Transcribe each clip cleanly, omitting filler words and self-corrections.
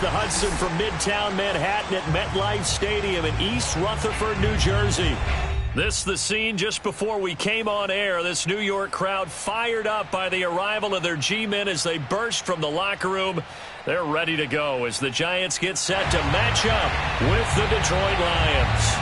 the Hudson from Midtown Manhattan at MetLife Stadium in East Rutherford, New Jersey. This the scene just before we came on air. This New York crowd fired up by the arrival of their G-men as they burst from the locker room. They're ready to go as the Giants get set to match up with the Detroit Lions.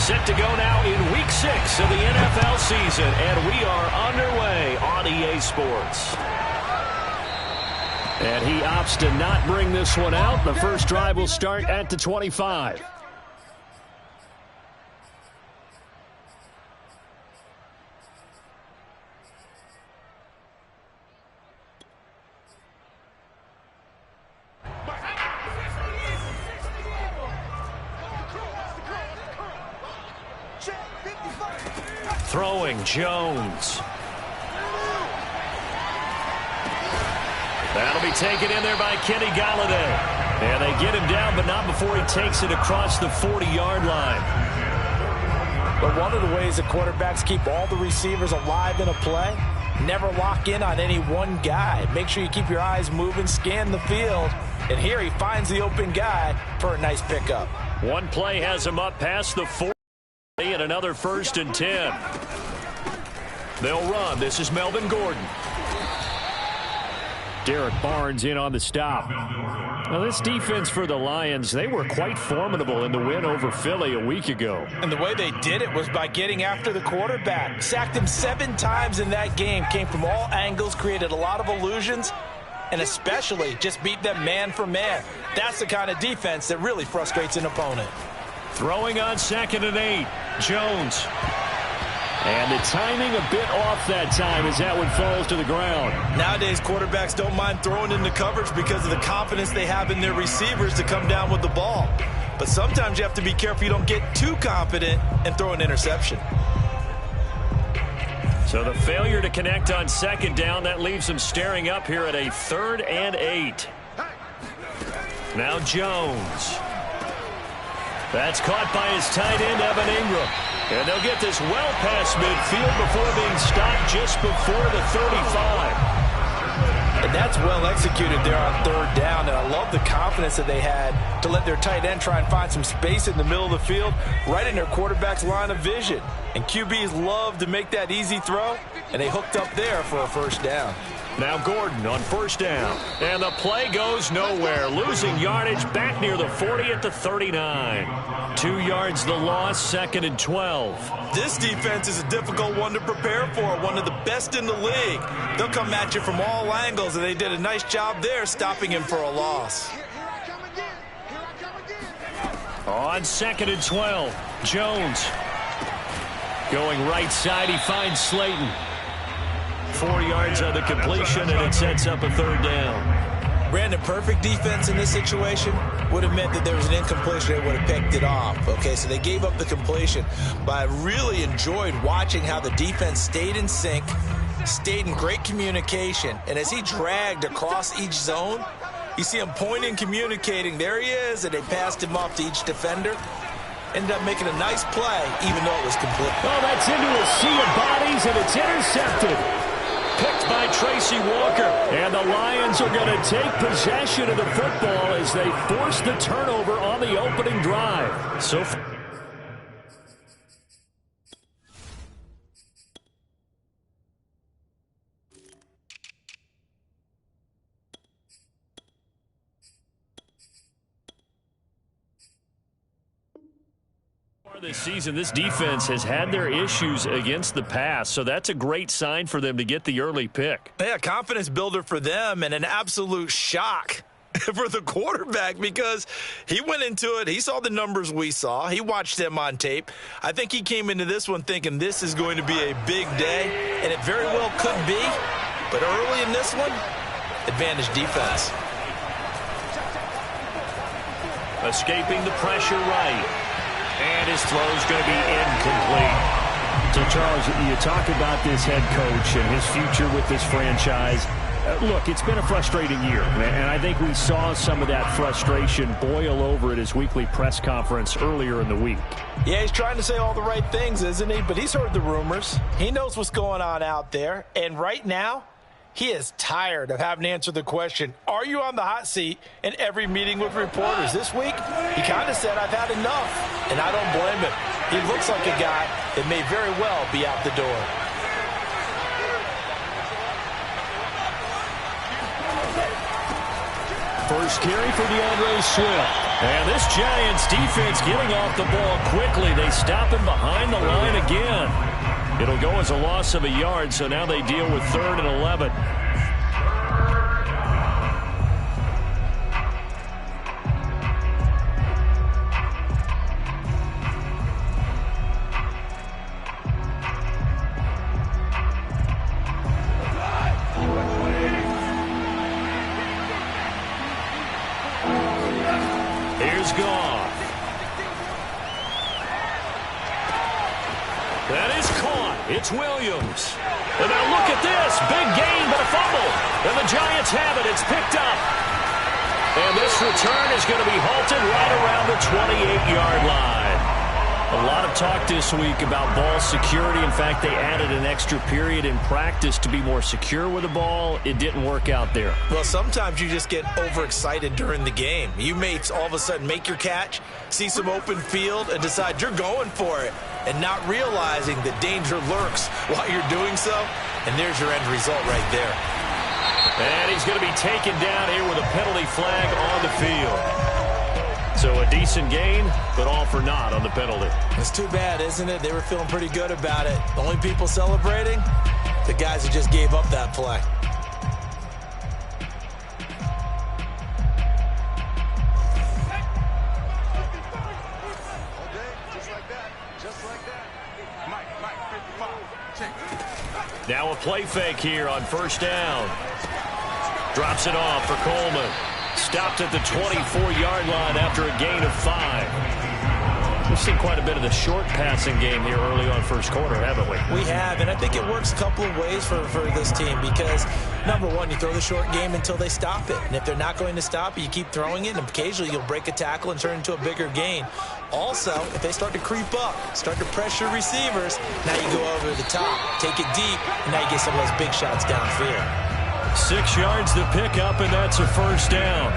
Set to go now in Week 6 of the NFL season, and we are underway on EA Sports. And he opts to not bring this one out. The first drive will start at the 25. Throwing Jones. That'll be taken in there by Kenny Golladay. And they get him down, but not before he takes it across the 40-yard line. But one of the ways that quarterbacks keep all the receivers alive in a play, never lock in on any one guy. Make sure you keep your eyes moving, scan the field. And here he finds the open guy for a nice pickup. One play has him up past the 40 and another 1st and 10. They'll run. This is Melvin Gordon. Derek Barnes in on the stop. Now, this defense for the Lions, they were quite formidable in the win over Philly a week ago. And the way they did it was by getting after the quarterback. Sacked him 7 times in that game. Came from all angles, created a lot of illusions, and especially just beat them man for man. That's the kind of defense that really frustrates an opponent. Throwing on 2nd and 8. Jones. And the timing a bit off that time as that one falls to the ground. Nowadays, quarterbacks don't mind throwing into coverage because of the confidence they have in their receivers to come down with the ball. But sometimes you have to be careful you don't get too confident and throw an interception. So the failure to connect on 2nd down, that leaves them staring up here at a 3rd and 8. Now Jones. That's caught by his tight end, Evan Ingram. And they'll get this well past midfield before being stopped just before the 35. And that's well executed there on 3rd down. And I love the confidence that they had to let their tight end try and find some space in the middle of the field, right in their quarterback's line of vision. And QBs love to make that easy throw, and they hooked up there for a 1st down. Now Gordon on 1st down. And the play goes nowhere. Losing yardage back near the 40 at the 39. 2 yards the loss, 2nd and 12. This defense is a difficult one to prepare for, one of the best in the league. They'll come at you from all angles, and they did a nice job there stopping him for a loss. On 2nd and 12, Jones. Going right side, he finds Slayton. 4 yards on the completion, and it sets up a 3rd down. Brandon, perfect defense in this situation would have meant that there was an incompletion. They would have picked it off. Okay, so they gave up the completion. But I really enjoyed watching how the defense stayed in sync, stayed in great communication. And as he dragged across each zone, you see him pointing, communicating. There he is, and they passed him off to each defender. Ended up making a nice play, even though it was complete. Oh, that's into a sea of bodies, and it's intercepted. Picked by Tracy Walker. And the Lions are going to take possession of the football as they force the turnover on the opening drive. So this season, this defense has had their issues against the pass, so that's a great sign for them to get the early pick. Yeah, confidence builder for them and an absolute shock for the quarterback because he went into it. He saw the numbers we saw. He watched them on tape. I think he came into this one thinking this is going to be a big day, and it very well could be. But early in this one, advantage defense. Escaping the pressure right. And his throw's going to be incomplete. So, Charles, you talk about this head coach and his future with this franchise. Look, it's been a frustrating year, and I think we saw some of that frustration boil over at his weekly press conference earlier in the week. Yeah, he's trying to say all the right things, isn't he? But he's heard the rumors. He knows what's going on out there. And right now, he is tired of having to answer the question, are you on the hot seat in every meeting with reporters? This week, he kind of said, I've had enough. And I don't blame him. He looks like a guy that may very well be out the door. First carry for DeAndre Swift. And this Giants defense getting off the ball quickly. They stop him behind the line again. It'll go as a loss of a yard, so now they deal with 3rd and 11. Here's Goff. That is caught. It's Williams. And now look at this. Big gain, but a fumble. And the Giants have it. It's picked up. And this return is going to be halted right around the 28-yard line. A lot of talk this week about ball security. In fact, they added an extra period in practice to be more secure with the ball. It didn't work out there. Well, sometimes you just get overexcited during the game. You may all of a sudden make your catch, see some open field, and decide you're going for it, and not realizing the danger lurks while you're doing so. And there's your end result right there. And he's going to be taken down here with a penalty flag on the field. So a decent gain, but all for naught on the penalty. It's too bad, isn't it? They were feeling pretty good about it. The only people celebrating, the guys who just gave up that play. Now a play fake here on first down. Drops it off for Coleman. Stopped at the 24-yard line after a gain of 5. We've seen quite a bit of the short passing game here early on first quarter, haven't we? We have, and I think it works a couple of ways for this team because, number one, you throw the short game until they stop it. And if they're not going to stop it, you keep throwing it, and occasionally you'll break a tackle and turn into a bigger gain. Also, if they start to creep up, start to pressure receivers, now you go over the top, take it deep, and now you get some of those big shots downfield. 6 yards to pick up, and that's a first down.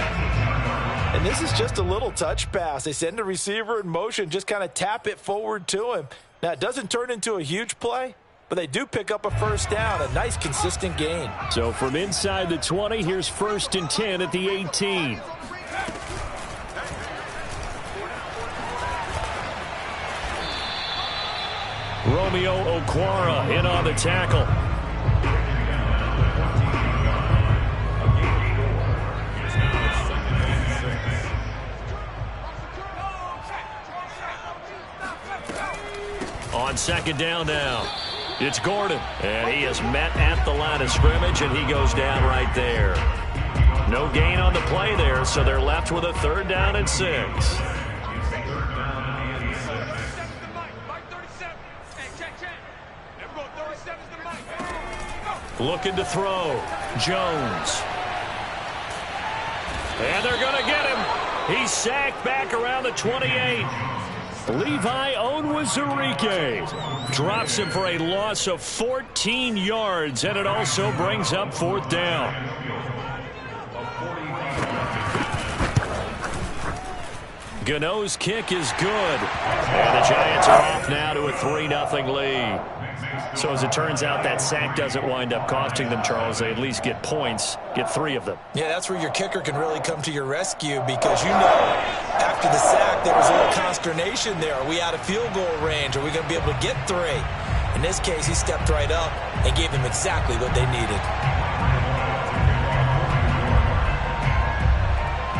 And this is just a little touch pass. They send the receiver in motion, just kind of tap it forward to him. Now, it doesn't turn into a huge play, but they do pick up a first down, a nice, consistent gain. So from inside the 20, here's 1st and 10 at the 18. Romeo Okwara in on the tackle. On second down now, it's Gordon, and he is met at the line of scrimmage, and he goes down right there. No gain on the play there, so they're left with a 3rd down and 6. Looking to throw, Jones. And they're going to get him. He's sacked back around the 28. Levi Onwuzurike drops him for a loss of 14 yards, and it also brings up 4th down. Gano's kick is good, and the Giants are off now to a 3-0 lead. So as it turns out, that sack doesn't wind up costing them, Charles. They at least get points, get 3 of them. Yeah, that's where your kicker can really come to your rescue because, you know, after the sack, there was a little consternation there. Are we out of field goal range? Are we going to be able to get 3? In this case, he stepped right up and gave them exactly what they needed.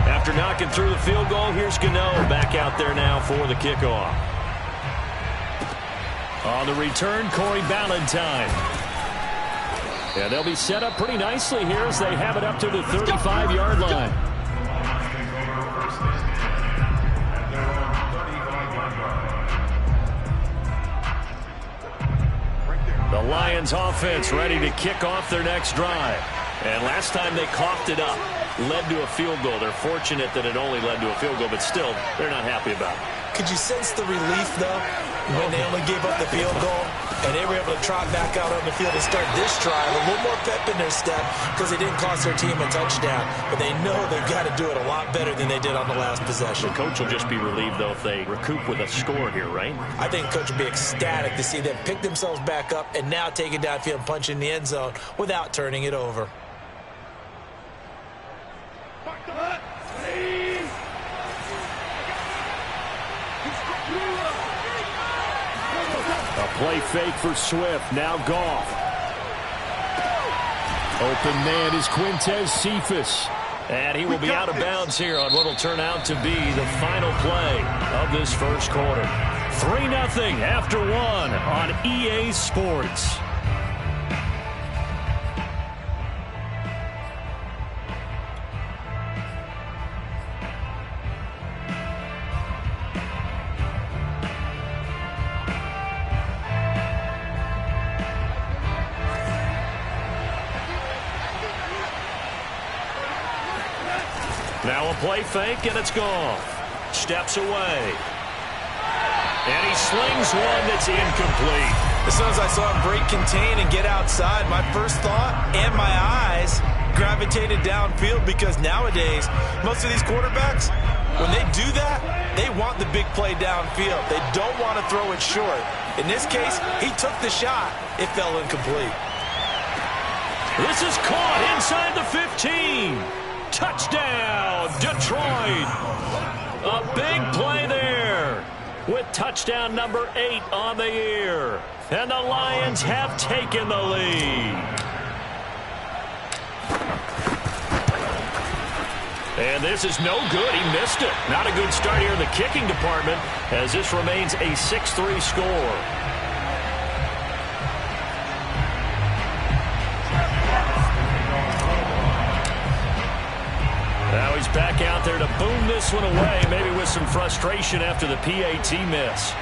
After knocking through the field goal, here's Gano back out there now for the kickoff. On the return, Corey Ballantyne. Yeah, they'll be set up pretty nicely here as they have it up to the 35-yard line. Lions offense ready to kick off their next drive. And last time they coughed it up, led to a field goal. They're fortunate that it only led to a field goal, but still, they're not happy about it. Could you sense the relief, though, when they only gave up the field goal and they were able to trot back out on the field and start this drive? A little more pep in their step because they didn't cost their team a touchdown. But they know they've got to do it a lot better than they did on the last possession. The coach will just be relieved, though, if they recoup with a score here, right? I think the coach will be ecstatic to see them pick themselves back up and now take it downfield and punch in the end zone without turning it over. A play fake for Swift. Now Goff. Open man is Quintez Cephas. And he will be out of bounds here on what will turn out to be the final play of this first quarter. 3-0 after 1 on EA Sports. Now a play fake, and it's gone. Steps away. And he slings one that's incomplete. As soon as I saw him break contain and get outside, my first thought and my eyes gravitated downfield because nowadays, most of these quarterbacks, when they do that, they want the big play downfield. They don't want to throw it short. In this case, he took the shot. It fell incomplete. This is caught inside the 15. Touchdown, Detroit. A big play there with touchdown number 8 on the year. And the Lions have taken the lead. And this is no good. He missed it. Not a good start here in the kicking department as this remains a 6-3 score. Now he's back out there to boom this one away, maybe with some frustration after the PAT miss.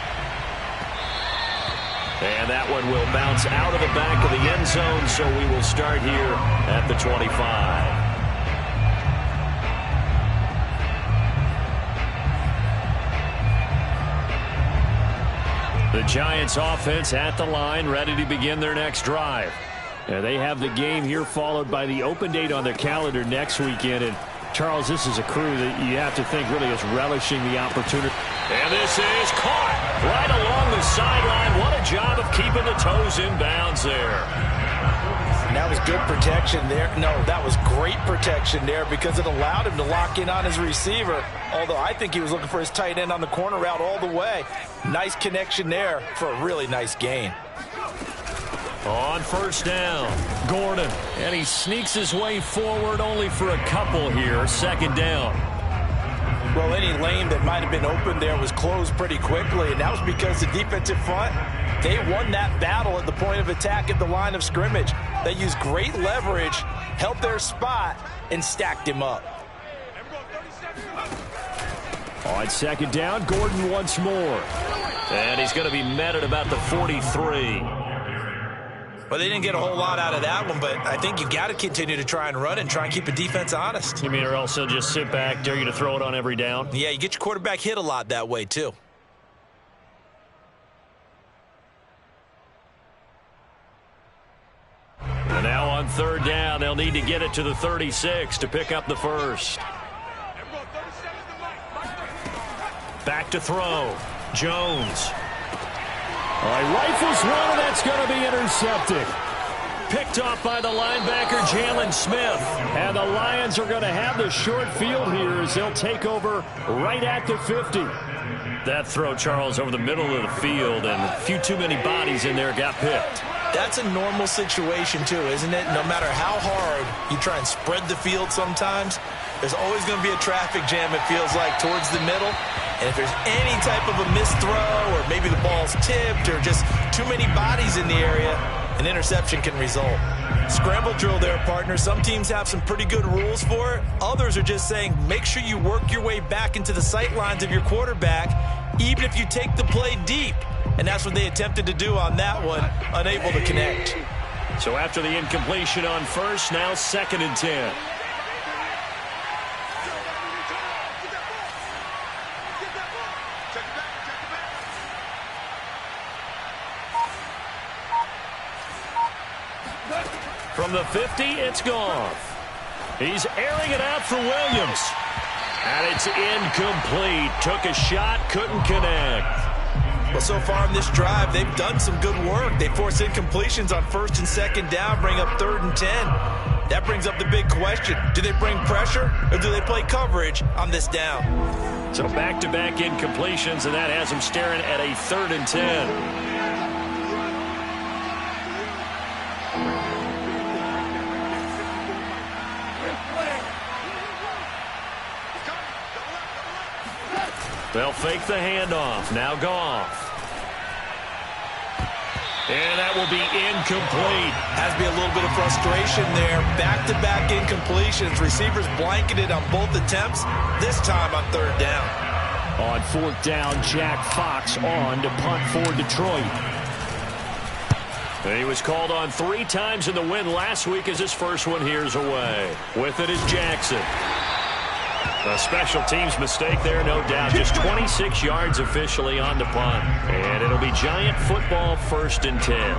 And that one will bounce out of the back of the end zone, so we will start here at the 25. The Giants offense at the line, ready to begin their next drive. They have the game here followed by the open date on their calendar next weekend. And Charles, this is a crew that you have to think really is relishing the opportunity. And this is caught right along the sideline. What a job of keeping the toes in bounds there. And that was good protection there. No, that was great protection there because it allowed him to lock in on his receiver. Although I think he was looking for his tight end on the corner route all the way. Nice connection there for a really nice gain. On first down, Gordon, and he sneaks his way forward only for a couple here. Second down. Well, any lane that might have been open there was closed pretty quickly, and that was because the defensive front, they won that battle at the point of attack at the line of scrimmage. They used great leverage, held their spot, and stacked him up. On second down, Gordon once more. And he's going to be met at about the 43. Well, they didn't get a whole lot out of that one, but I think you got to continue to try and run and try and keep the defense honest. You mean or else they'll just sit back, dare you to throw it on every down? Yeah, you get your quarterback hit a lot that way, too. And now on third down, they'll need to get it to the 36 to pick up the first. Back to throw. Jones. All right, rifles one, and that's going to be intercepted. Picked off by the linebacker, Jalen Smith. And the Lions are going to have the short field here as they'll take over right at the 50. That throw, Charles, over the middle of the field, and a few too many bodies in there got picked. That's a normal situation, too, isn't it? No matter how hard you try and spread the field sometimes, there's always going to be a traffic jam, it feels like, towards the middle. And if there's any type of a missed throw or maybe the ball's tipped or just too many bodies in the area, an interception can result. Scramble drill there, partner. Some teams have some pretty good rules for it. Others are just saying make sure you work your way back into the sight lines of your quarterback, even if you take the play deep. and that's what they attempted to do on that one, unable to connect. So after the incompletion on first, now 2nd and 10. From the 50, it's gone. He's airing it out for Williams. And it's incomplete. Took a shot, couldn't connect. Well, so far in this drive, they've done some good work. They force incompletions on 1st and 2nd down, bring up 3rd and 10. That brings up the big question. Do they bring pressure, or do they play coverage on this down? So back-to-back incompletions, and that has them staring at a 3rd and 10. They'll fake the handoff. Now Goff. And that will be incomplete. Has to be a little bit of frustration there. Back-to-back incompletions. Receivers blanketed on both attempts, this time on 3rd down. On 4th down, Jack Fox on to punt for Detroit. And he was called on 3 times in the win last week as his first one here's away. With it is Jackson. A special teams mistake there, no doubt. Just 26 yards officially on the punt. And it'll be Giant football, 1st and 10.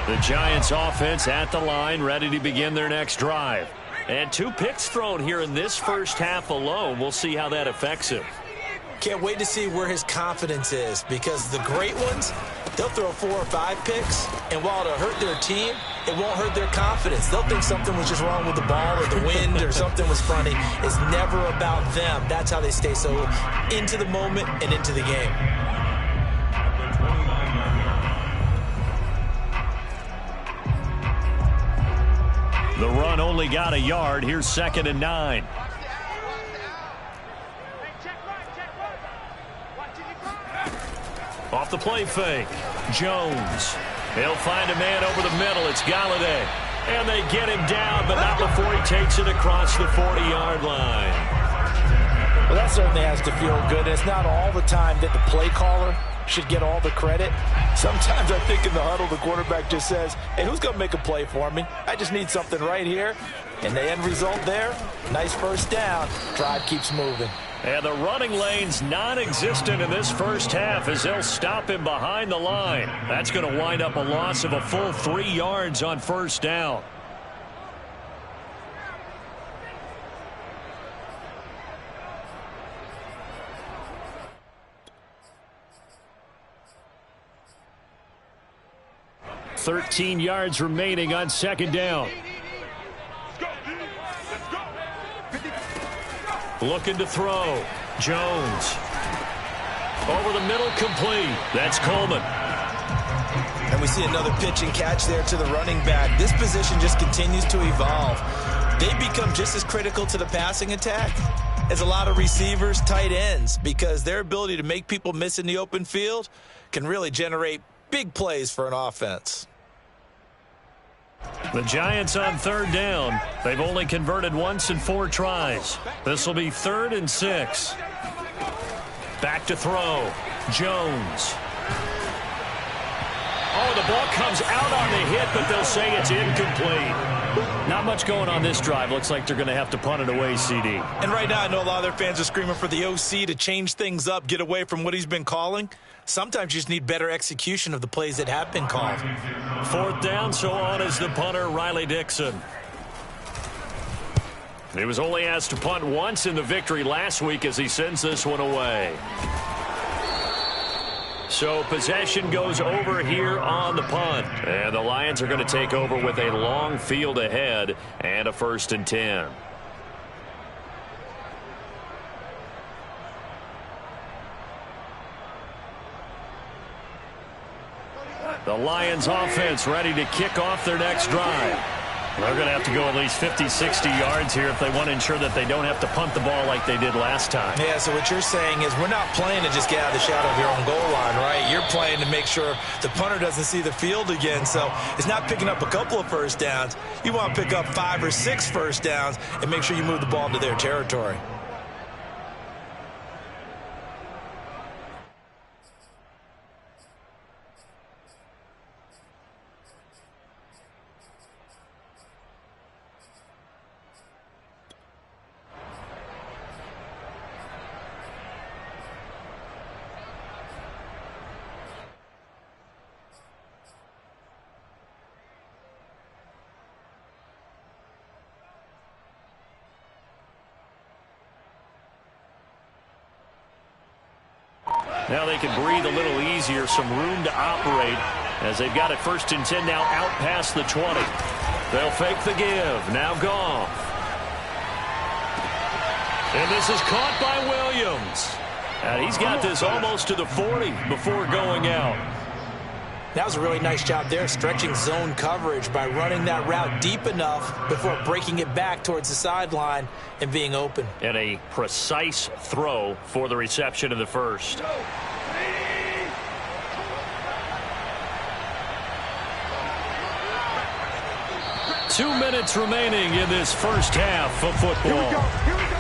The Giants offense at the line, ready to begin their next drive. And 2 picks thrown here in this first half alone. We'll see how that affects him. Can't wait to see where his confidence is, because the great ones, they'll throw 4 or 5 picks, and while it'll hurt their team, it won't hurt their confidence. They'll think something was just wrong with the ball or the wind or something was funny. It's never about them. That's how they stay so into the moment and into the game. The run only got a yard. Here's 2nd and 9. Off the play fake. Jones. He'll find a man over the middle. It's Galladay. And they get him down, but not before he takes it across the 40-yard line. Well, that certainly has to feel good. It's not all the time that the play caller should get all the credit. Sometimes I think in the huddle, the quarterback just says, hey, who's going to make a play for me? I just need something right here. And the end result there, nice 1st down. Drive keeps moving. And the running lane's non-existent in this first half as they'll stop him behind the line. That's going to wind up a loss of a full 3 yards on 1st down. $13 yards remaining on 2nd down. Looking to throw. Jones. Over the middle, complete. That's Coleman. And we see another pitch and catch there to the running back. This position just continues to evolve. They become just as critical to the passing attack as a lot of receivers, tight ends, because their ability to make people miss in the open field can really generate big plays for an offense. The Giants on 3rd down. They've only converted once in 4 tries. This will be 3rd and 6. Back to throw. Jones. Oh, the ball comes out on the hit, but they'll say it's incomplete. Not much going on this drive. Looks like they're going to have to punt it away, CD. And right now, I know a lot of their fans are screaming for the OC to change things up, get away from what he's been calling. Sometimes you just need better execution of the plays that have been called. 4th down, so on is the punter, Riley Dixon. He was only asked to punt once in the victory last week as he sends this one away. So possession goes over here on the punt. And the Lions are going to take over with a long field ahead and a 1st and 10. The Lions offense ready to kick off their next drive. They're going to have to go at least 50, 60 yards here if they want to ensure that they don't have to punt the ball like they did last time. Yeah, so what you're saying is we're not playing to just get out of the shadow of your own goal line, right? You're playing to make sure the punter doesn't see the field again. So it's not picking up a couple of first downs. You want to pick up 5 or 6 first downs and make sure you move the ball into their territory. Now they can breathe a little easier, some room to operate as they've got it 1st and 10 now out past the 20. They'll fake the give. Now Goff. And this is caught by Williams. And he's got this almost to the 40 before going out. That was a really nice job there, stretching zone coverage by running that route deep enough before breaking it back towards the sideline and being open. And a precise throw for the reception of the first. Two minutes remaining in this first half of football. Here we go.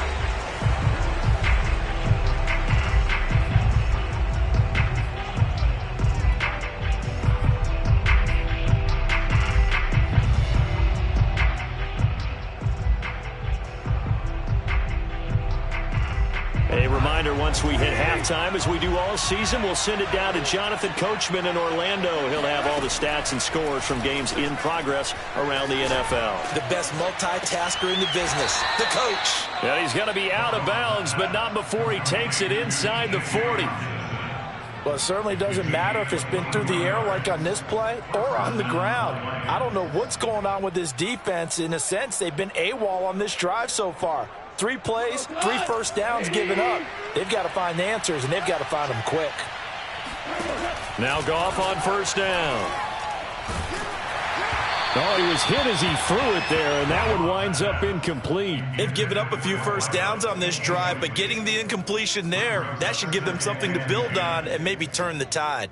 Once we hit halftime, as we do all season, we'll send it down to Jonathan Coachman in Orlando. He'll have all the stats and scores from games in progress around the NFL. The best multitasker in the business, the coach. And he's going to be out of bounds, but not before he takes it inside the 40. Well, it certainly doesn't matter if it's been through the air like on this play or on the ground. I don't know what's going on with this defense. In a sense, they've been AWOL on this drive so far. 3 plays, 3 first downs given up. They've got to find the answers, and they've got to find them quick. Now Goff on 1st down. Oh, he was hit as he threw it there, and that one winds up incomplete. They've given up a few first downs on this drive, but getting the incompletion there, that should give them something to build on and maybe turn the tide.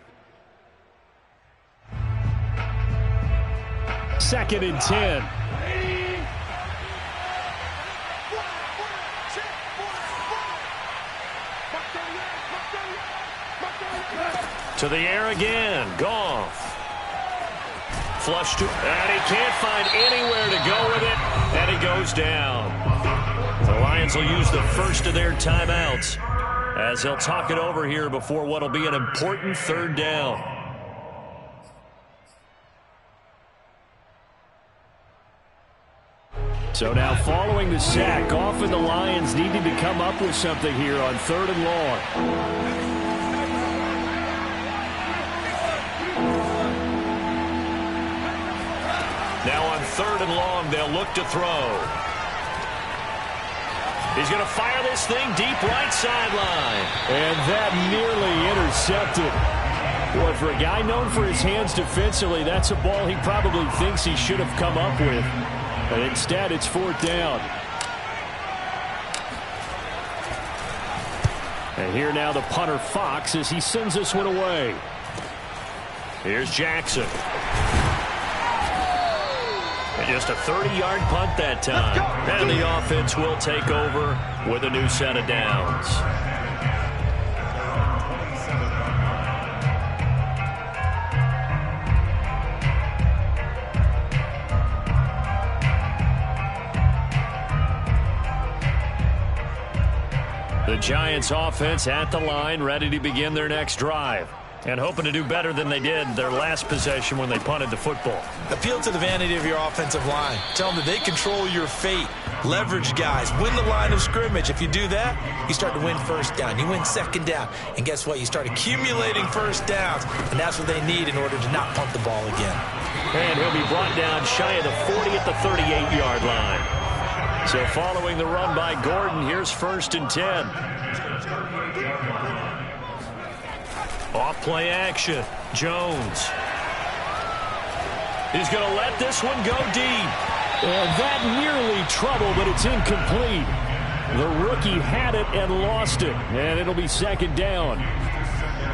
2nd and 10. To the air again. Goff. Flushed to, and he can't find anywhere to go with it, and he goes down. The Lions will use the first of their timeouts as they'll talk it over here before what will be an important 3rd down. So now following the sack, Goff and the Lions needing to come up with something here on 3rd and long. Now on 3rd and long, they'll look to throw. He's going to fire this thing deep right sideline. And that nearly intercepted. Boy, for a guy known for his hands defensively, that's a ball he probably thinks he should have come up with. But instead, it's 4th down. And here now the punter, Fox, as he sends this one away. Here's Jackson. And just a 30-yard punt that time. And the offense will take over with a new set of downs. The Giants offense at the line, ready to begin their next drive. And hoping to do better than they did their last possession when they punted the football. Appeal to the vanity of your offensive line. Tell them that they control your fate. Leverage guys. Win the line of scrimmage. If you do that, you start to win 1st down. You win 2nd down. And guess what? You start accumulating first downs. And that's what they need in order to not punt the ball again. And he'll be brought down shy of the 40 at the 38-yard line. So following the run by Gordon, here's 1st and 10. Off play action. Jones. He's going to let this one go deep. And that nearly trouble, but it's incomplete. The rookie had it and lost it, and it'll be second down.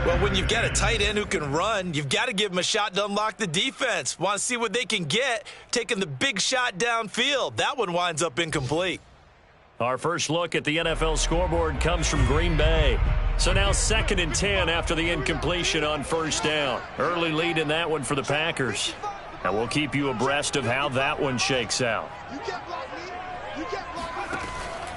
Well, when you've got a tight end who can run, you've got to give him a shot to unlock the defense. Want to see what they can get, taking the big shot downfield. That one winds up incomplete. Our first look at the NFL scoreboard comes from Green Bay. So now 2nd and 10 after the incompletion on first down. Early lead in that one for the Packers. And we'll keep you abreast of how that one shakes out.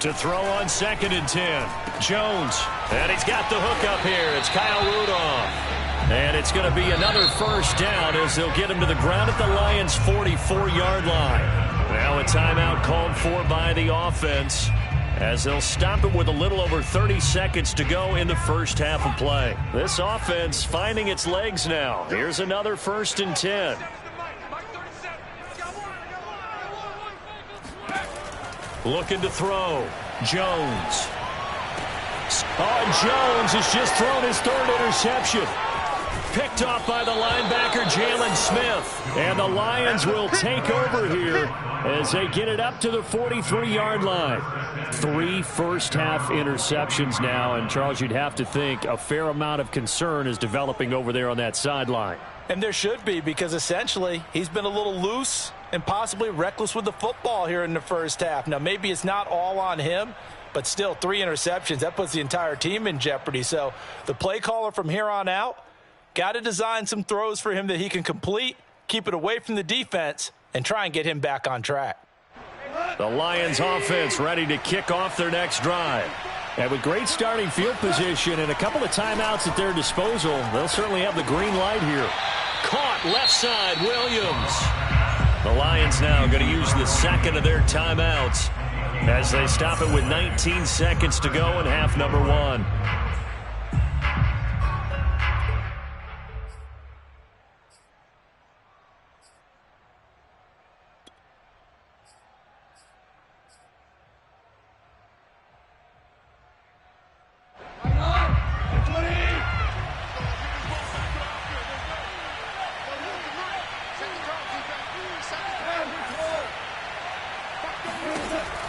To throw on 2nd and 10. Jones. And he's got the hook up here. It's Kyle Rudolph. And it's going to be another first down as they'll get him to the ground at the Lions' 44-yard line. Now a timeout called for by the offense as they'll stop it with a little over 30 seconds to go in the first half of play. This offense finding its legs now. Here's another 1st and 10. Looking to throw. Jones. Oh, Jones has just thrown his 3rd interception. Picked off by the linebacker, Jalen Smith. And the Lions will take over here as they get it up to the 43-yard line. 3 first-half interceptions now. And, Charles, you'd have to think a fair amount of concern is developing over there on that sideline. And there should be, because essentially he's been a little loose and possibly reckless with the football here in the first half. Now, maybe it's not all on him, but still 3 interceptions. That puts the entire team in jeopardy. So the play caller from here on out got to design some throws for him that he can complete, keep it away from the defense, and try and get him back on track. The Lions offense ready to kick off their next drive. And with great starting field position and a couple of timeouts at their disposal, they'll certainly have the green light here. Caught left side, Williams. The Lions now going to use the 2nd of their timeouts as they stop it with 19 seconds to go in half number 1.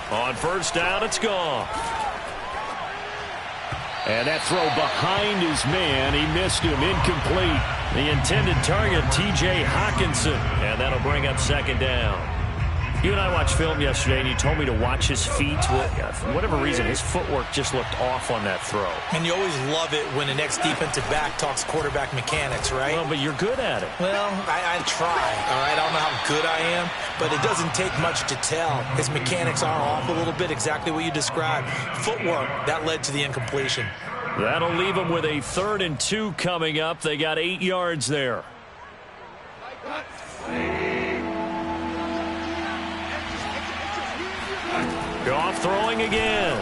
On first down, it's gone. And that throw behind his man. He missed him. Incomplete. The intended target, T.J. Hawkinson. And that'll bring up 2nd down. You and I watched film yesterday, and you told me to watch his feet. Well, for whatever reason, his footwork just looked off on that throw. And you always love it when the next defensive back talks quarterback mechanics, right? Well, but you're good at it. Well, I try, all right? I don't know how good I am, but it doesn't take much to tell. His mechanics are off a little bit, exactly what you described. Footwork, that led to the incompletion. That'll leave them with a 3rd and 2 coming up. They got 8 yards there. Goff throwing again.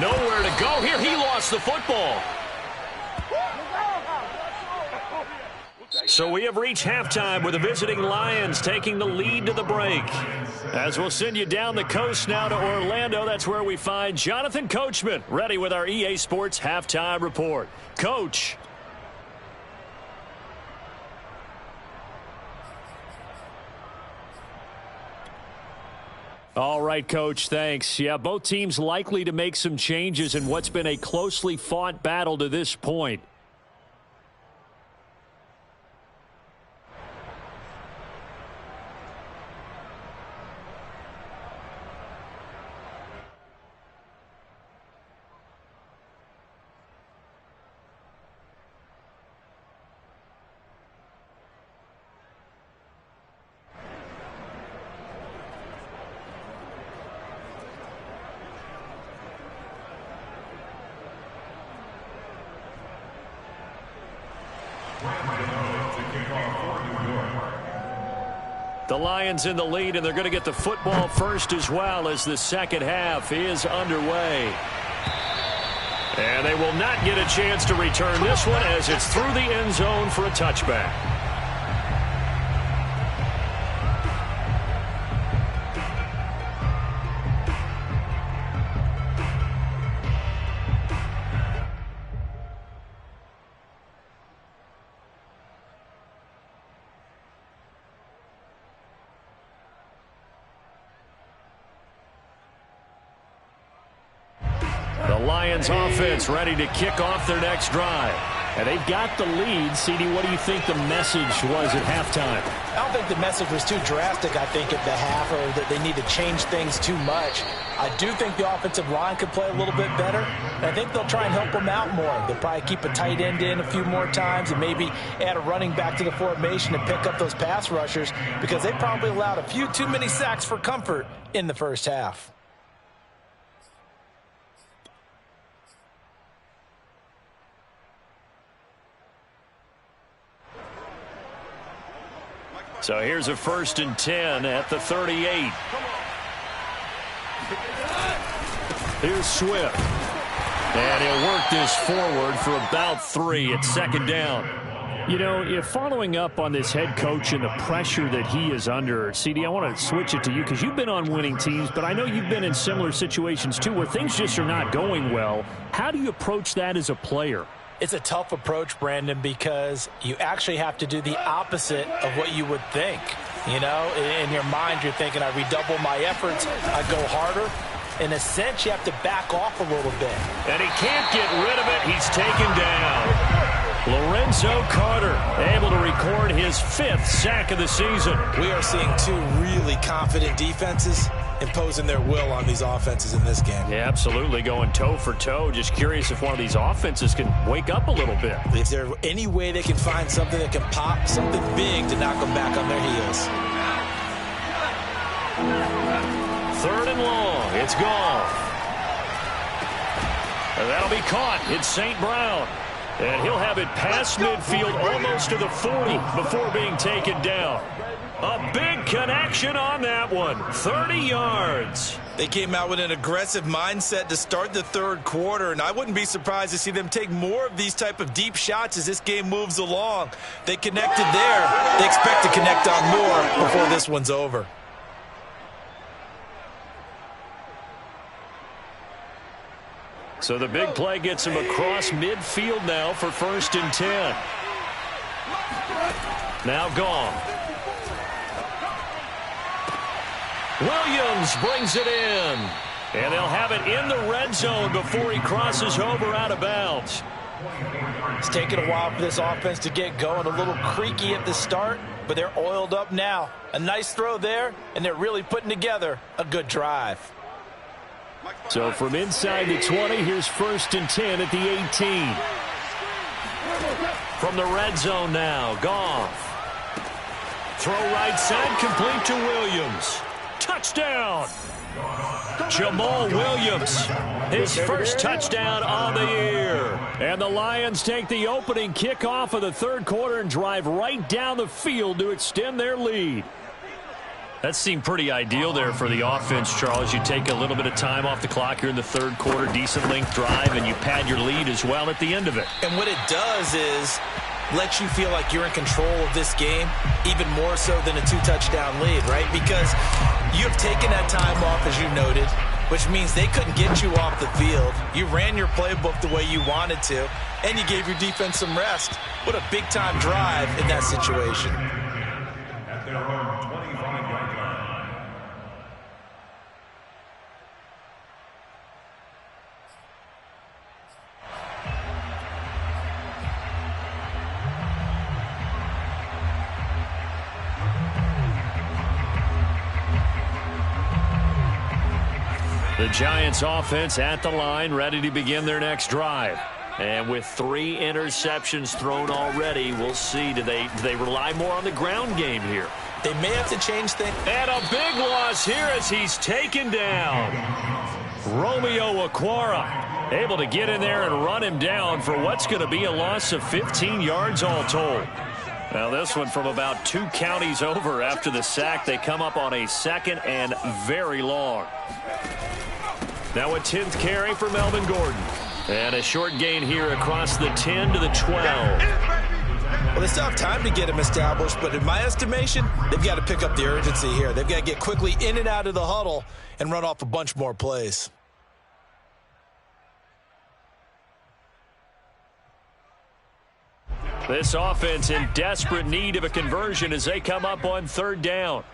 Nowhere to go here. He lost the football. So we have reached halftime with the visiting Lions taking the lead to the break. As we'll send you down the coast now to Orlando, that's where we find Jonathan Coachman ready with our EA Sports Halftime Report. Coach. All right, Coach, thanks. Yeah, both teams likely to make some changes in what's been a closely fought battle to this point. The Lions in the lead, and they're going to get the football first as well as the second half is underway. And they will not get a chance to return this one as it's through the end zone for a touchback. Lions offense ready to kick off their next drive. And they've got the lead. CD, what do you think the message was at halftime? I don't think the message was too drastic, I think, at the half, or that they need to change things too much. I do think the offensive line could play a little bit better, and I think they'll try and help them out more. They'll probably keep a tight end in a few more times and maybe add a running back to the formation to pick up those pass rushers, because they probably allowed a few too many sacks for comfort in the first half. So here's a 1st and 10 at the 38. Here's Swift. And he'll work this forward for about 3 at 2nd down. You know, if following up on this head coach and the pressure that he is under, CD, I want to switch it to you because you've been on winning teams, but I know you've been in similar situations too where things just are not going well. How do you approach that as a player? It's a tough approach, Brandon, because you actually have to do the opposite of what you would think. You know, in your mind, you're thinking, I redouble my efforts, I go harder. In a sense, you have to back off a little bit. And he can't get rid of it. He's taken down. Lorenzo Carter able to record his 5th sack of the season. We are seeing 2 really confident defenses imposing their will on these offenses in this game. Yeah, absolutely, going toe for toe. Just curious if one of these offenses can wake up a third bit. If there's any way they can find something that can pop, something big to knock them back on their heels. 3rd and long. It's gone. And that'll be caught. It's St. Brown. And he'll have it past midfield almost to the 40 before being taken down. A big connection on that one. 30 yards. They came out with an aggressive mindset to start the 3rd quarter, and I wouldn't be surprised to see them take more of these type of deep shots as this game moves along. They connected there. They expect to connect on more before this one's over. So the big play gets him across midfield now for 1st and 10. Now gone. Williams brings it in. And they'll have it in the red zone before he crosses over out of bounds. It's taken a while for this offense to get going. A little creaky at the start, but they're oiled up now. A nice throw there, and they're really putting together a good drive. So from inside the 20, here's 1st and 10 at the 18. From the red zone now, Goff. Throw right side, complete to Williams. Touchdown! Jamal Williams, his first touchdown on the year. And the Lions take the opening kickoff of the 3rd quarter and drive right down the field to extend their lead. That seemed pretty ideal there for the offense, Charles. You take a little bit of time off the clock here in the 3rd quarter, decent length drive, and you pad your lead as well at the end of it. And what it does is let you feel like you're in control of this game, even more so than a 2-touchdown lead, right? Because you have taken that time off, as you noted, which means they couldn't get you off the field. You ran your playbook the way you wanted to, and you gave your defense some rest. What a big-time drive in that situation. At their own 25-yard line. The Giants offense at the line, ready to begin their next drive. And with 3 interceptions thrown already, we'll see. Do they rely more on the ground game here? They may have to change things. And a big loss here as he's taken down. Romeo Okwara able to get in there and run him down for what's going to be a loss of 15 yards all told. Now this one from about 2 counties over after the sack. They come up on a 2nd and very long. Now a 10th carry for Melvin Gordon. And a short gain here across the 10 to the 12. Well, they still have time to get him established, but in my estimation, they've got to pick up the urgency here. They've got to get quickly in and out of the huddle and run off a bunch more plays. This offense in desperate need of a conversion as they come up on 3rd down.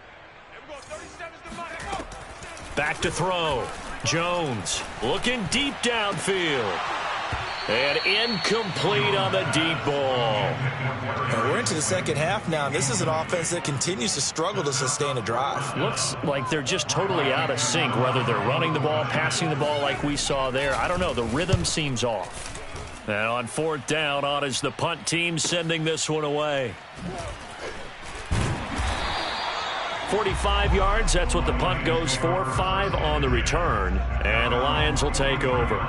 Back to throw. Jones looking deep downfield. And incomplete on the deep ball. We're into the second half now. This is an offense that continues to struggle to sustain a drive. Looks like they're just totally out of sync, whether they're running the ball, passing the ball like we saw there. I don't know. The rhythm seems off. And on fourth down, on is the punt team sending this one away. 45 yards, that's what the punt goes for. 5 on the return. And the Lions will take over.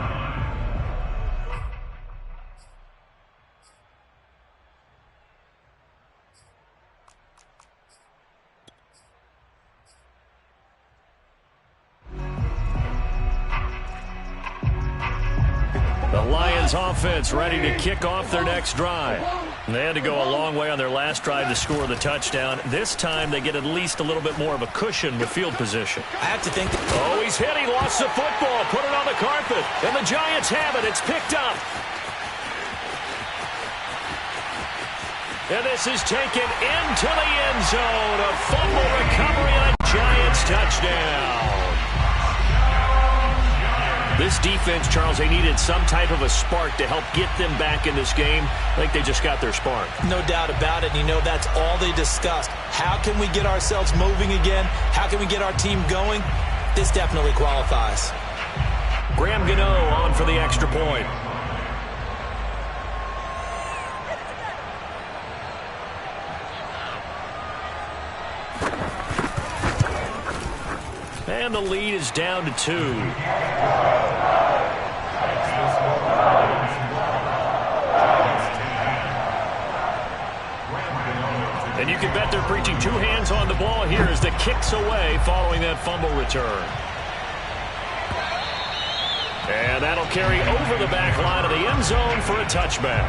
The Lions offense ready to kick off their next drive. They had to go a long way on their last drive to score the touchdown. This time they get at least a little bit more of a cushion with field position. I have to think that... Oh, he's hit. He lost the football. Put it on the carpet. And the Giants have it. It's picked up. And this is taken into the end zone. A fumble recovery and a Giants touchdown. This defense, Charles, they needed some type of a spark to help get them back in this game. I think they just got their spark. No doubt about it. You know, that's all they discussed. How can we get ourselves moving again? How can we get our team going? This definitely qualifies. Graham Gano on for the extra point. And the lead is down to 2. And you can bet they're preaching 2 hands on the ball here as the kick's away following that fumble return. And that'll carry over the back line of the end zone for a touchback.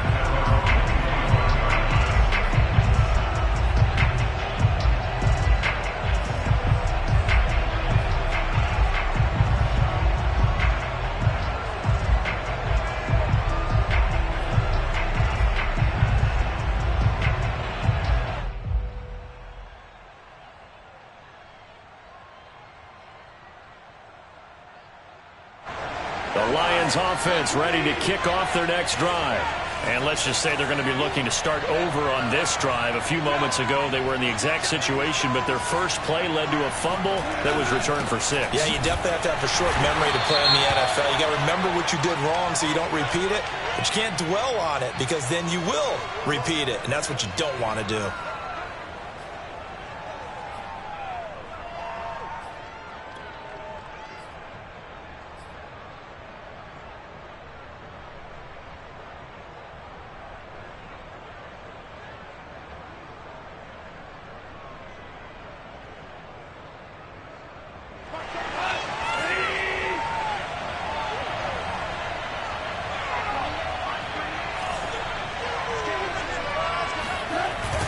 The Lions offense ready to kick off their next drive. And let's just say they're going to be looking to start over on this drive. A few moments ago, they were in the exact situation, but their first play led to a fumble that was returned for 6. Yeah, you definitely have to have a short memory to play in the NFL. You got to remember what you did wrong so you don't repeat it. But you can't dwell on it because then you will repeat it, and that's what you don't want to do.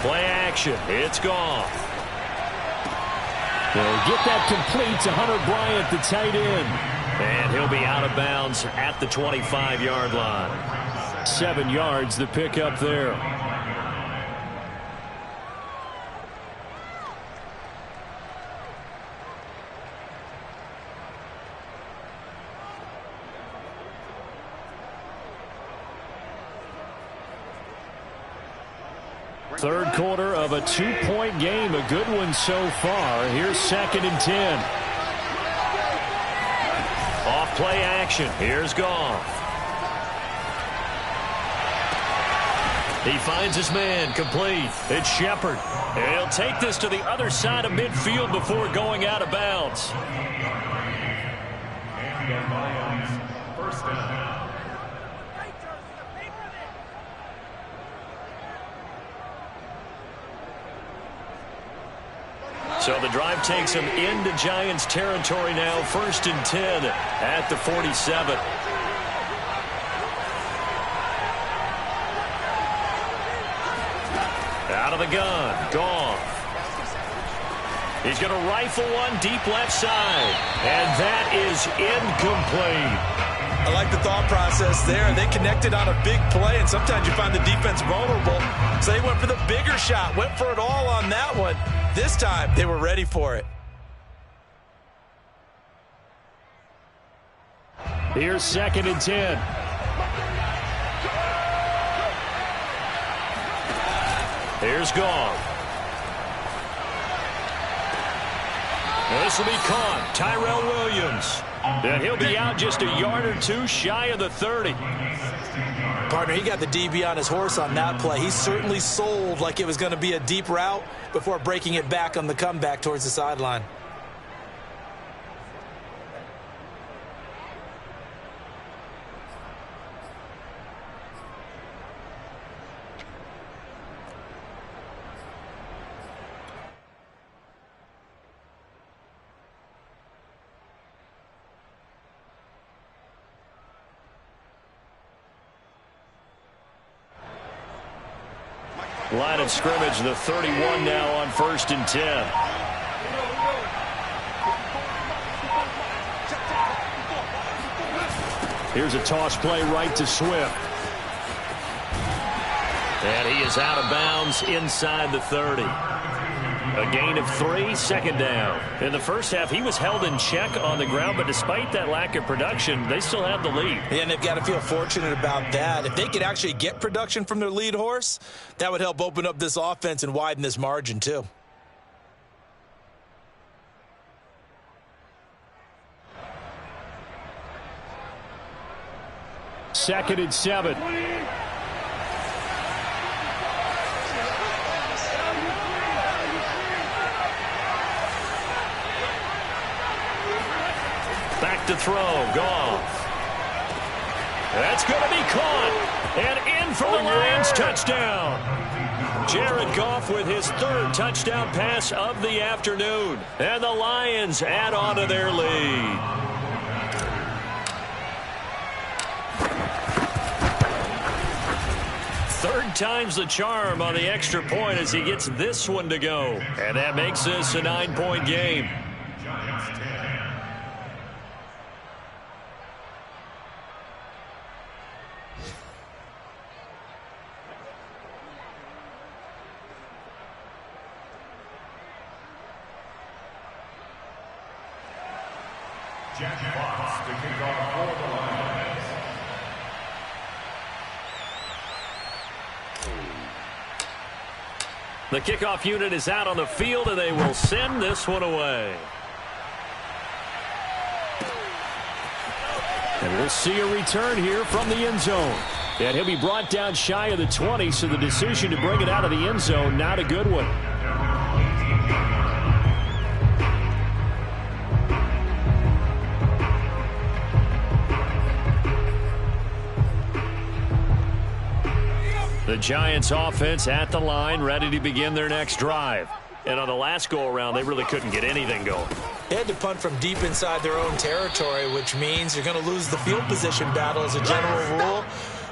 Play action. It's gone. They'll get that complete to Hunter Bryant, the tight end. And he'll be out of bounds at the 25-yard line. 7 yards, the pickup there. Third quarter of a 2-point game. A good one so far. Here's 2nd and 10. Off play action. Here's Goff. He finds his man complete. It's Shepard. And he'll take this to the other side of midfield before going out of bounds. And the Lions, first down. So the drive takes him into Giants territory now. 1st and 10 at the 47. Out of the gun. Goff. He's going to rifle one deep left side. And that is incomplete. I like the thought process there. They connected on a big play, and sometimes you find the defense vulnerable. So they went for the bigger shot, went for it all on that one. This time, they were ready for it. Here's 2nd and 10. Here's Goff. This will be caught. Tyrell Williams. And he'll be out just a yard or two shy of the 30. Partner, he got the DB on his horse on that play. He certainly sold like it was going to be a deep route before breaking it back on the comeback towards the sideline. Line of scrimmage, the 31 now on 1st and 10. Here's a toss play right to Swift. And he is out of bounds inside the 30. A gain of 3, 2nd down. In the first half, he was held in check on the ground, but despite that lack of production, they still have the lead. Yeah, and they've got to feel fortunate about that. If they could actually get production from their lead horse, that would help open up this offense and widen this margin too. Second and 7. Back to throw. Goff. That's going to be caught. And in for the Lions touchdown. Jared Goff with his 3rd touchdown pass of the afternoon. And the Lions add on to their lead. Third time's the charm on the extra point as he gets this one to go. And that makes this a 9-point game. The kickoff unit is out on the field, and they will send this one away. And we'll see a return here from the end zone. And he'll be brought down shy of the 20, so the decision to bring it out of the end zone, not a good one. The Giants offense at the line, ready to begin their next drive. And on the last go-around, they really couldn't get anything going. They had to punt from deep inside their own territory, which means you're going to lose the field position battle as a general rule.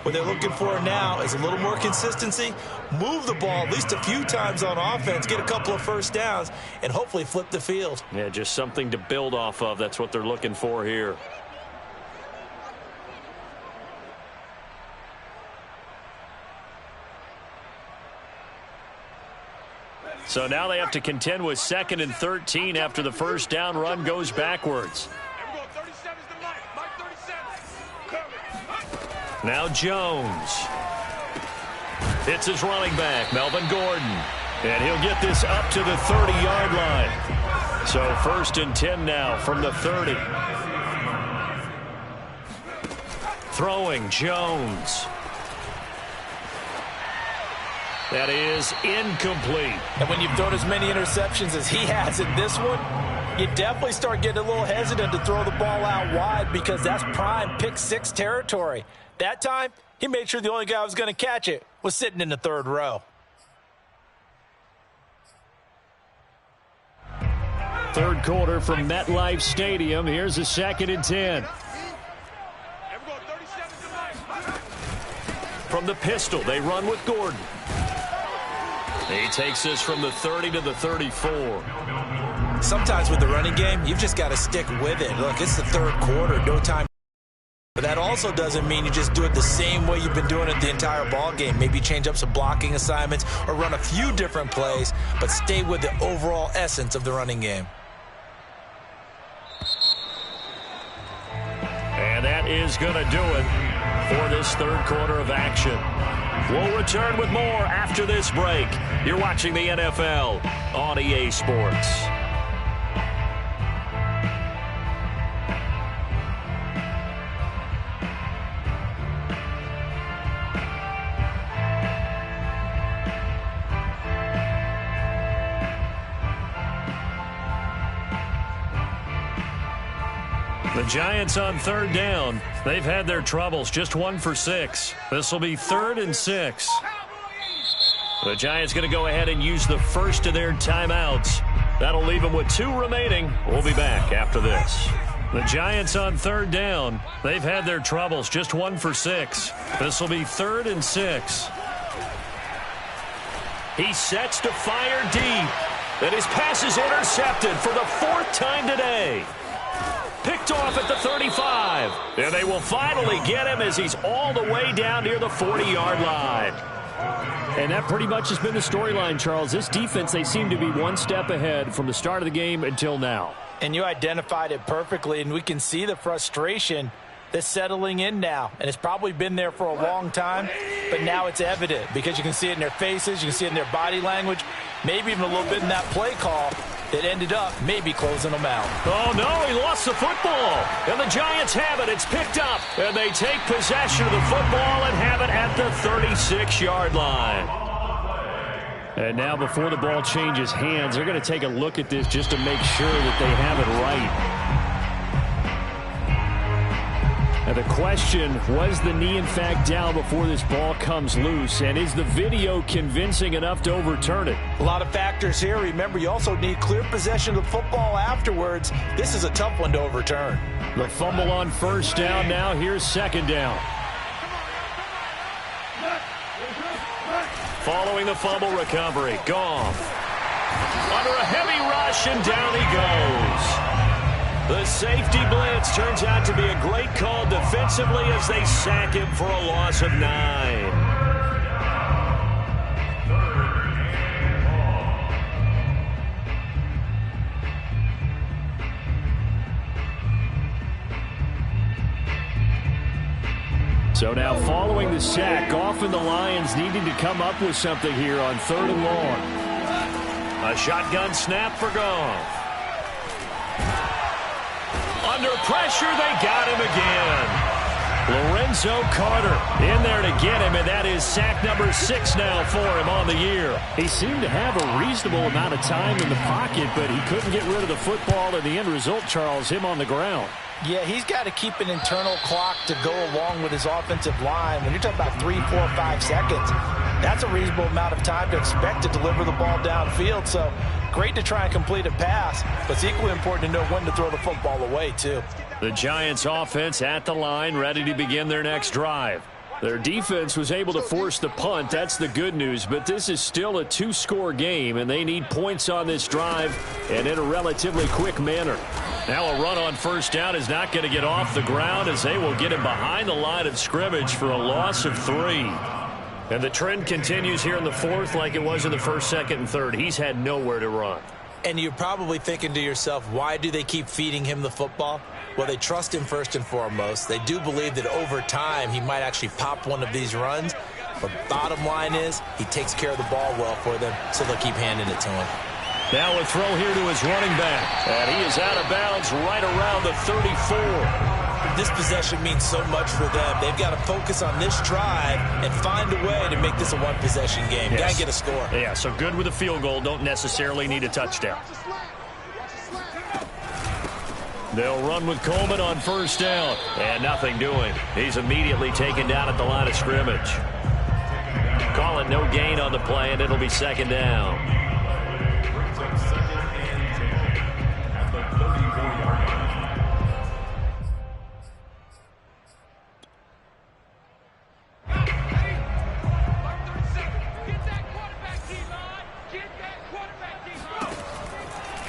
What they're looking for now is a little more consistency, move the ball at least a few times on offense, get a couple of first downs, and hopefully flip the field. Yeah, just something to build off of. That's what they're looking for here. So now they have to contend with 2nd and 13 after the first down run goes backwards. Now Jones. Hits his running back, Melvin Gordon. And he'll get this up to the 30-yard line. So 1st and 10 now from the 30. Throwing Jones. That is incomplete. And when you've thrown as many interceptions as he has in this one, you definitely start getting a little hesitant to throw the ball out wide because that's prime pick-6 territory. That time, he made sure the only guy who was going to catch it was sitting in the 3rd row. Third quarter from MetLife Stadium. Here's a 2nd and 10. From the pistol, they run with Gordon. He takes this from the 30 to the 34. Sometimes with the running game, you've just got to stick with it. Look, it's the 3rd quarter, no time. But that also doesn't mean you just do it the same way you've been doing it the entire ball game. Maybe change up some blocking assignments or run a few different plays, but stay with the overall essence of the running game. And that is going to do it for this third quarter of action. We'll return with more after this break. You're watching the NFL on EA Sports. The Giants on third down. They've had their troubles, just 1 for 6. This will be 3rd and 6. The Giants going to go ahead and use the first of their timeouts. That'll leave them with 2 remaining. We'll be back after this. The Giants on third down. They've had their troubles, just 1 for 6. This will be 3rd and 6. He sets to fire deep. And his pass is intercepted for the 4th time today. Picked off at the 35. And they will finally get him as he's all the way down near the 40-yard line. And that pretty much has been the storyline, Charles. This defense, they seem to be one step ahead from the start of the game until now. And you identified it perfectly, and we can see the frustration that's settling in now. And it's probably been there for a long time, but now it's evident because you can see it in their faces, you can see it in their body language, maybe even a little bit in that play call that ended up maybe closing them out. Oh, no, he lost the football. And the Giants have it. It's picked up. And they take possession of the football and have it at the 36-yard line. And now before the ball changes hands, they're going to take a look at this just to make sure that they have it right. And the question, was the knee in fact down before this ball comes loose? And is the video convincing enough to overturn it? A lot of factors here. Remember, you also need clear possession of the football afterwards. This is a tough one to overturn. The fumble on first down now. Here's second down. Following the fumble recovery, Goff under a heavy rush, and down he goes. The safety blitz turns out to be a great call defensively as they sack him for a loss of 9. So now following the sack, Goff and the Lions needing to come up with something here on 3rd and long. A shotgun snap for Goff. Under pressure, they got him again. Lorenzo Carter in there to get him, and that is sack number 6 now for him on the year. He seemed to have a reasonable amount of time in the pocket, but he couldn't get rid of the football, and the end result, Charles, him on the ground. Yeah, he's got to keep an internal clock to go along with his offensive line. When you're talking about 3, 4, 5 seconds, that's a reasonable amount of time to expect to deliver the ball downfield. So great to try and complete a pass, but it's equally important to know when to throw the football away, too. The Giants offense at the line, ready to begin their next drive. Their defense was able to force the punt. That's the good news, but this is still a 2-score game, and they need points on this drive and in a relatively quick manner. Now a run on first down is not going to get off the ground as they will get him behind the line of scrimmage for a loss of 3. And the trend continues here in the 4th like it was in the 1st, 2nd, and 3rd. He's had nowhere to run. And you're probably thinking to yourself, why do they keep feeding him the football? Well, they trust him first and foremost. They do believe that over time he might actually pop one of these runs. But bottom line is he takes care of the ball well for them, so they'll keep handing it to him. Now a throw here to his running back. And he is out of bounds right around the 34. This possession means so much for them. They've got to focus on this drive and find a way to make this a one-possession game. Yes. Got to get a score. Yeah, so good with a field goal. Don't necessarily need a touchdown. They'll run with Coleman on first down. And nothing doing. He's immediately taken down at the line of scrimmage. Call it no gain on the play, and it'll be second down.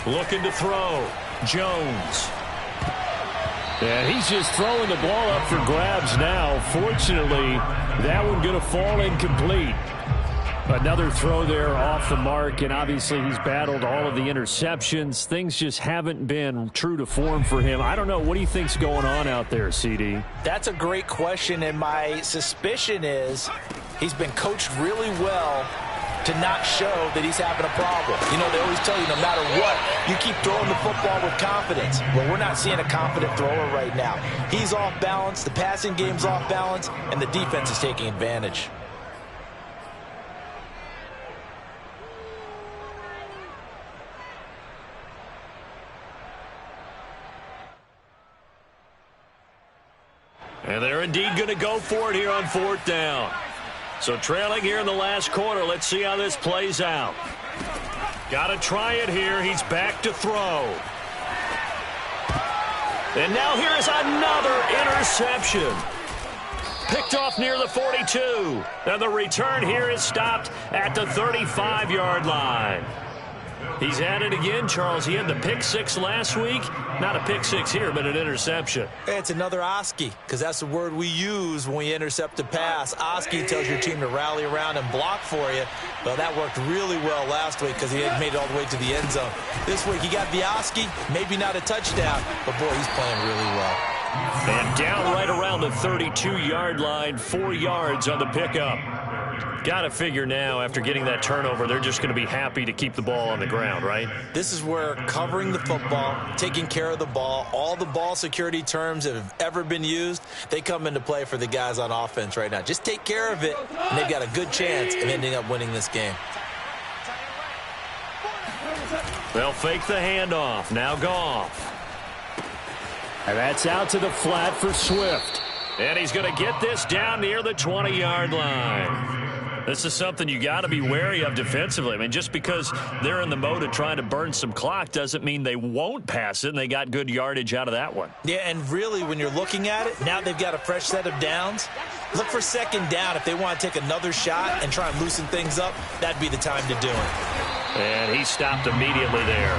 Looking to throw. Jones. And he's just throwing the ball up for grabs now. Fortunately, that one going to fall incomplete. Another throw there off the mark, and obviously he's battled all of the interceptions. Things just haven't been true to form for him. I don't know. What do you think's going on out there, CD? That's a great question, and my suspicion is he's been coached really well to not show that he's having a problem. You know, they always tell you no matter what, you keep throwing the football with confidence. Well, we're not seeing a confident thrower right now. He's off balance, the passing game's off balance, and the defense is taking advantage. And they're indeed going to go for it here on 4th down. So trailing here in the last quarter. Let's see how this plays out. Got to try it here. He's back to throw. And now here is another interception. Picked off near the 42. And the return here is stopped at the 35-yard line. He's at it again, Charles. He had the pick six last week. Not a pick six here, but an interception. It's another Oski, because that's the word we use when we intercept a pass. Oski tells your team to rally around and block for you. Well, that worked really well last week because he had made it all the way to the end zone. This week he got the Oski, maybe not a touchdown, but boy, he's playing really well. And down right around the 32-yard line, 4 yards on the pickup. Got to figure now, after getting that turnover, they're just going to be happy to keep the ball on the ground, right? This is where covering the football, taking care of the ball, all the ball security terms that have ever been used, they come into play for the guys on offense right now. Just take care of it, and they've got a good chance of ending up winning this game. They'll fake the handoff. Now Goff. And that's out to the flat for Swift. And he's going to get this down near the 20-yard line. This is something you got to be wary of defensively. I mean, just because they're in the mode of trying to burn some clock doesn't mean they won't pass it, and they got good yardage out of that one. Yeah, and really, when you're looking at it, now they've got a fresh set of downs. Look for 2nd down. If they want to take another shot and try and loosen things up, that'd be the time to do it. And he stopped immediately there.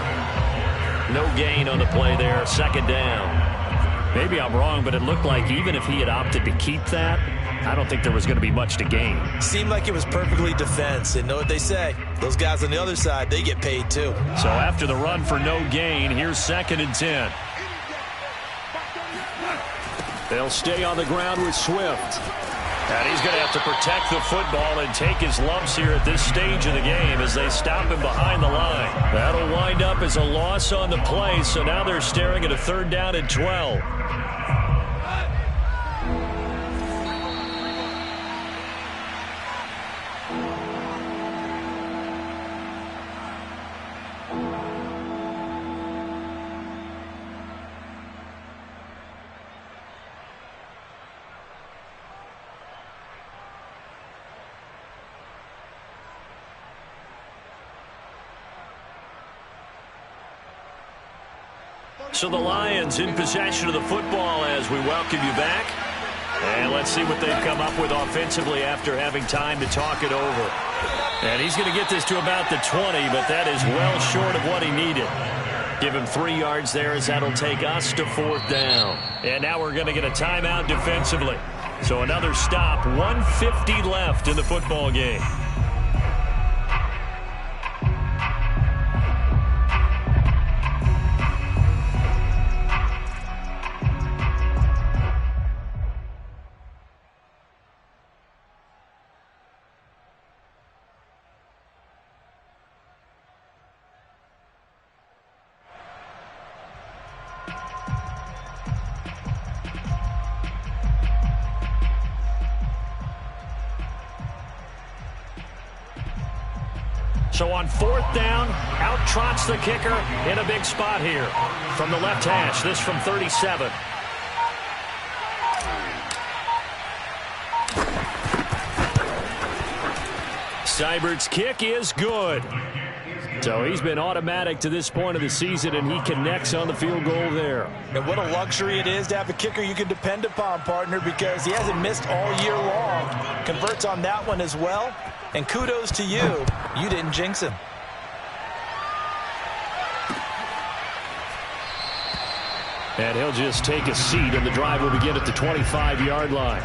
No gain on the play there. 2nd down. Maybe I'm wrong, but it looked like even if he had opted to keep that, I don't think there was going to be much to gain. Seemed like it was perfectly defense. And know what they say? Those guys on the other side, they get paid too. So after the run for no gain, here's 2nd and 10. They'll stay on the ground with Swift. And he's going to have to protect the football and take his lumps here at this stage of the game as they stop him behind the line. That'll wind up as a loss on the play, so now they're staring at a 3rd down and 12. So the Lions in possession of the football as we welcome you back. And let's see what they've come up with offensively after having time to talk it over. And he's going to get this to about the 20, but that is well short of what he needed. Give him 3 yards there as that'll take us to 4th down. And now we're going to get a timeout defensively. So another stop, 1:50 left in the football game. So on 4th down, out trots the kicker in a big spot here. From the left hash, this from 37. Seibert's kick is good. So he's been automatic to this point of the season, and he connects on the field goal there. And what a luxury it is to have a kicker you can depend upon, partner, because he hasn't missed all year long. Converts on that one as well. And kudos to you. You didn't jinx him. And he'll just take a seat, and the drive will begin at the 25-yard line.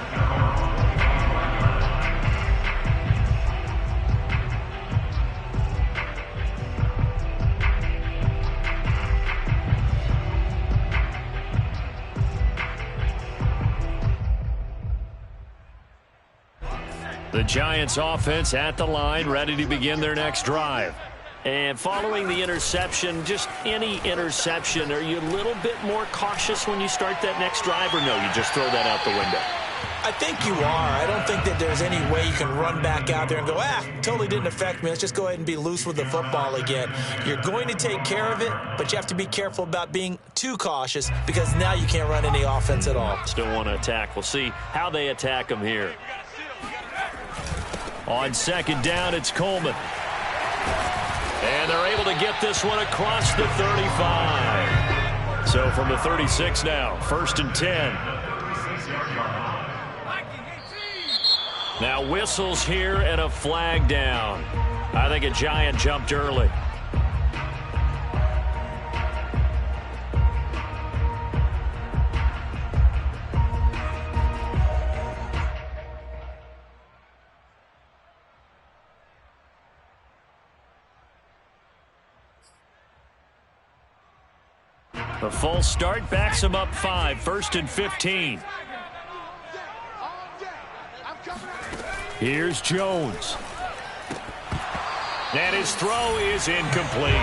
The Giants offense at the line, ready to begin their next drive. And following the interception, just any interception, are you a little bit more cautious when you start that next drive, or no, you just throw that out the window? I think you are. I don't think that there's any way you can run back out there and go, totally didn't affect me. Let's just go ahead and be loose with the football again. You're going to take care of it, but you have to be careful about being too cautious because now you can't run any offense at all. Still want to attack. We'll see how they attack them here. On second down, it's Coleman. And they're able to get this one across the 35. So from the 36 now, 1st and 10. Now whistles here and a flag down. I think a Giant jumped early. The false start backs him up 5, 1st and 15. Here's Jones. And his throw is incomplete.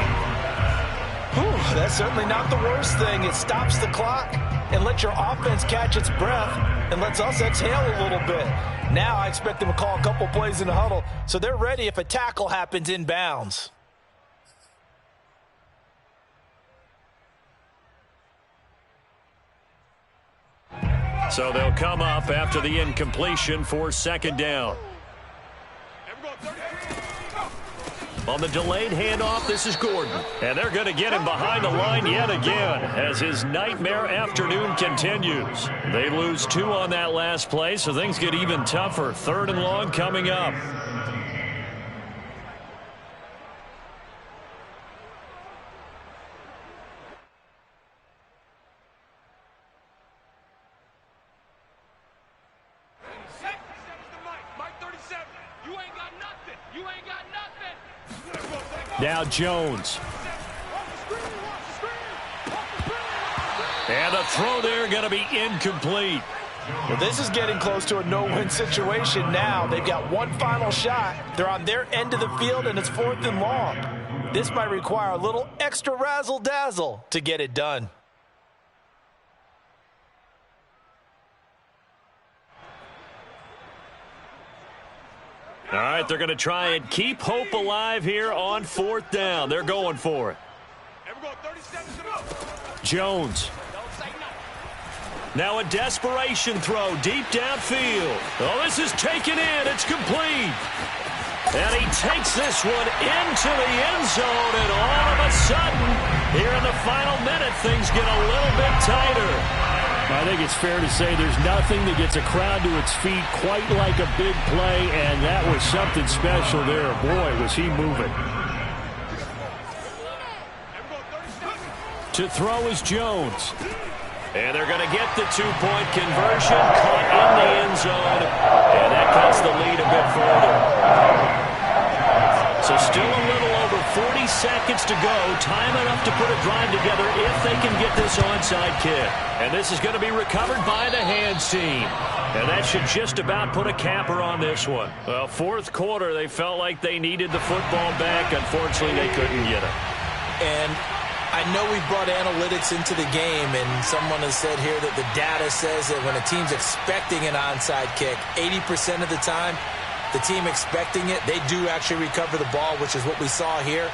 That's certainly not the worst thing. It stops the clock and lets your offense catch its breath and lets us exhale a little bit. Now I expect them to call a couple plays in the huddle so they're ready if a tackle happens inbounds. So they'll come up after the incompletion for 2nd down. On the delayed handoff, this is Gordon. And they're going to get him behind the line yet again as his nightmare afternoon continues. They lose 2 on that last play, so things get even tougher. 3rd and long coming up. Now Jones. And the throw there going to be incomplete. Well, this is getting close to a no-win situation now. They've got one final shot. They're on their end of the field, and it's 4th and long. This might require a little extra razzle-dazzle to get it done. All right, they're going to try and keep hope alive here on 4th down. They're going for it. Jones. Now a desperation throw deep downfield. Oh, this is taken in. It's complete. And he takes this one into the end zone, and all of a sudden, here in the final minute, things get a little bit tighter. I think it's fair to say there's nothing that gets a crowd to its feet quite like a big play, and that was something special there. Boy, was he moving. To throw is Jones. And they're going to get the 2-point conversion, caught in the end zone, and that cuts the lead a bit further. So still a little over 40 seconds to go. Time enough to put a drive together if they can get this onside kick. And this is going to be recovered by the hands team. And that should just about put a capper on this one. Well, 4th quarter, they felt like they needed the football back. Unfortunately, they couldn't get it. And I know we brought analytics into the game, and someone has said here that the data says that when a team's expecting an onside kick, 80% of the time, the team expecting it, they do actually recover the ball, which is what we saw here.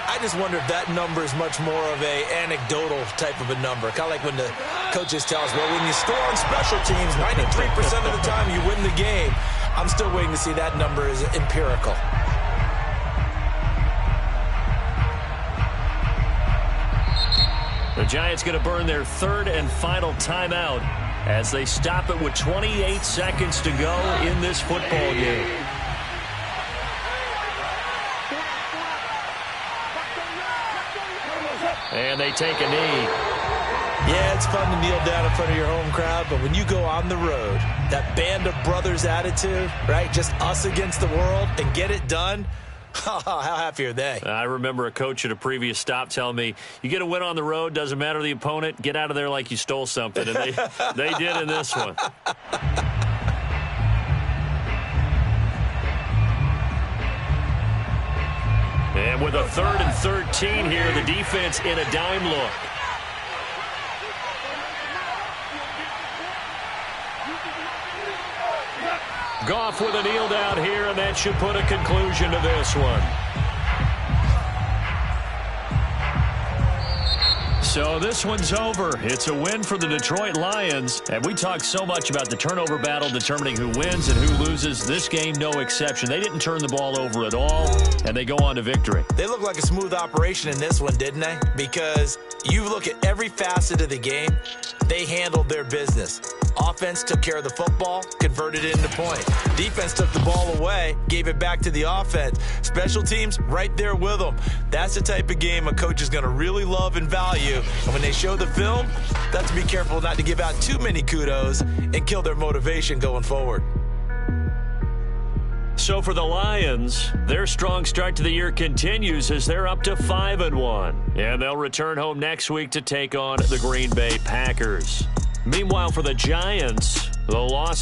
I just wonder if that number is much more of a anecdotal type of a number. Kind of like when the coaches tell us, well, when you score on special teams, 93% of the time you win the game. I'm still waiting to see that number is empirical. The Giants going to burn their 3rd and final timeout as they stop it with 28 seconds to go in this football game. And they take a knee. Yeah, it's fun to kneel down in front of your home crowd, but when you go on the road, that band of brothers attitude, right, just us against the world and get it done, how happy are they? I remember a coach at a previous stop telling me, you get a win on the road, doesn't matter the opponent, get out of there like you stole something. And they did in this one. And with a 3rd and 13 here, the defense in a dime look. Goff with a kneel down here, and that should put a conclusion to this one. So this one's over. It's a win for the Detroit Lions. And we talked so much about the turnover battle determining who wins and who loses. This game, no exception. They didn't turn the ball over at all, and they go on to victory. They look like a smooth operation in this one, didn't they? Because you look at every facet of the game, they handled their business. Offense took care of the football, converted it into points. Defense took the ball away, gave it back to the offense. Special teams, right there with them. That's the type of game a coach is going to really love and value. And when they show the film, they have to be careful not to give out too many kudos and kill their motivation going forward. So for the Lions, their strong start to the year continues as they're up to 5-1. And they'll return home next week to take on the Green Bay Packers. Meanwhile, for the Giants, the loss